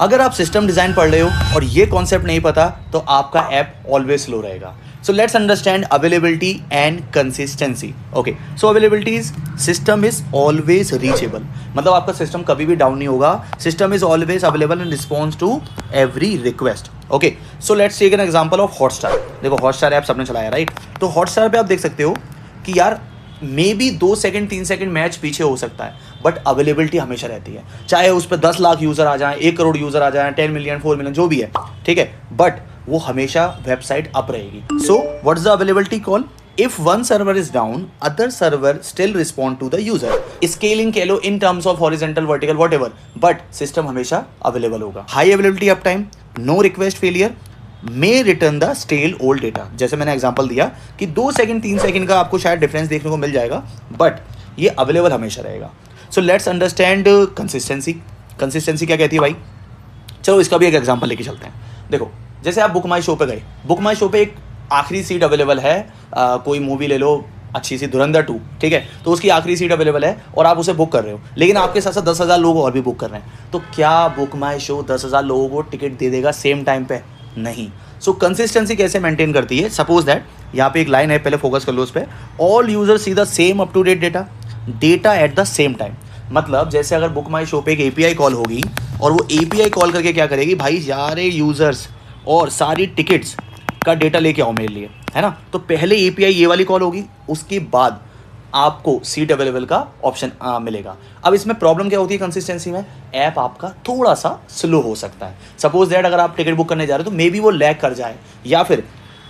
अगर आप system design पढ़ रहे हो और ये कॉन्सेप्ट नहीं पता तो आपका ऐप ऑलवेज स्लो रहेगा. So let's understand availability and consistency. Okay, so availability is system is always reachable. मतलब आपका सिस्टम कभी भी डाउन नहीं होगा. System is always available in response to every request. Okay, so let's take an example of Hotstar. देखो Hotstar app सबने चलाया right. तो Hotstar पे आप देख सकते हो कि यार may be 2 second 3 second match पीछे हो सकता है बट अवेलेबिलिटी हमेशा रहती है. चाहे उस पर 10 लाख यूज़र आ जाएं, 1 करोड़ यूज़र आ जाएं, 10 मिलियन 4 मिलियन जो भी है, ठीक है, बट वो हमेशा वेबसाइट अप रहेगी. So what is the availability call? If one server is down other server still respond to the user. Scaling कह लो in terms of horizontal vertical whatever, but system हमेशा अवेलेबल होगा. High availability up time, no request failure, may return the stale old data. जैसे मैंने example दिया कि 2 second 3 second का आपको शायद डिफरेंस देखने को मिल जाएगा बट ये अवेलेबल हमेशा रहेगा. So let's understand consistency. Consistency क्या कहती है भाई? चलो इसका भी एक एग्जांपल लेके चलते हैं. देखो जैसे आप बुक माई शो पे गए, बुक माई शो पे एक आखिरी सीट अवेलेबल है. कोई मूवी ले लो अच्छी सी, धुरंधर 2, ठीक है, तो उसकी आखिरी सीट अवेलेबल है और आप उसे बुक कर रहे हो, लेकिन आपके साथ साथ 10,000 लोग और भी बुक कर रहे हैं. तो क्या बुक माई शो 10,000 लोगों को टिकट दे देगा सेम टाइम पे? नहीं. सो कंसिस्टेंसी कैसे मेंटेन करती है? सपोज दैट यहाँ पे एक लाइन है, पहले फोकस कर लो उस पर. All user see the same up to date data at the same time. मतलब जैसे अगर बुक माई शो पे एक एपीआई कॉल होगी और वो एपीआई कॉल करके क्या करेगी, भाई सारे यूजर्स और सारी टिकट्स का डेटा लेके आओ मेरे लिए, है ना. तो पहले एपीआई ये वाली कॉल होगी, उसके बाद आपको सीट अवेलेबल का ऑप्शन मिलेगा. अब इसमें प्रॉब्लम क्या होती है कंसिस्टेंसी में? ऐप आपका थोड़ा सा स्लो हो सकता है. सपोज दैट अगर आप टिकट बुक करने जा रहे हो तो मे बी वो लैग कर जाए, या फिर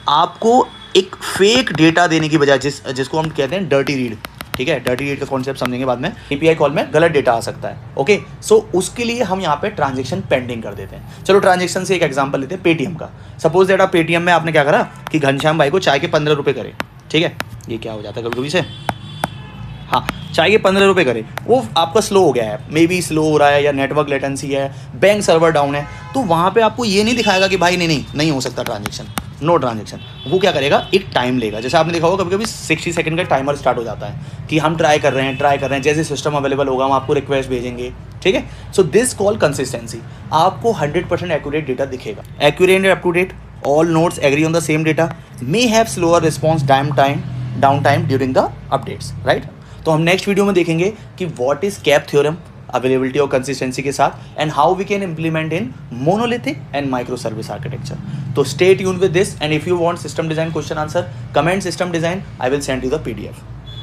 आपको एक फेक डेटा देने की बजाय जिसको हम कहते हैं डर्टी रीड, ठीक है, डर्टी रीड का कॉन्सेप्ट समझेंगे बाद में. एपीआई कॉल में गलत डेटा आ सकता है. ओके, सो उसके लिए हम यहाँ पे ट्रांजेक्शन पेंडिंग कर देते हैं. चलो ट्रांजेक्शन से एक एग्जांपल लेते हैं पेटीएम का. सपोज दैट आप पेटीएम में आपने क्या करा कि घनश्याम भाई को चाय के 15 रुपये करे, ठीक है, ये क्या हो जाता है कभी कभी से, हाँ, चाय के 15 रुपये करे, वो आपका स्लो हो गया है, मे बी स्लो हो रहा है या नेटवर्क लेटेंसी है, बैंक सर्वर डाउन है, तो वहाँ पे आपको ये नहीं दिखाएगा कि भाई नहीं हो सकता ट्रांजेक्शन, नो ट्रांजेक्शन. वो क्या करेगा, एक टाइम लेगा. जैसे आपने देखा होगा कभी कभी 60 सेकंड का टाइमर स्टार्ट हो जाता है कि हम ट्राई कर रहे हैं, जैसे सिस्टम अवेलेबल होगा हम आपको रिक्वेस्ट भेजेंगे, ठीक है. So this call consistency. आपको 100% एक्यूरेट डेटा दिखेगा, accurate and up to date, all nodes agree on the same data, may have slower response down time during the updates, right. तो हम नेक्स्ट वीडियो में देखेंगे कि what is CAP theorem availability और consistency के साथ and how we can implement in monolithic and micro service architecture. तो stay tuned with this and if you want system design question answer, comment system design, I will send you the PDF.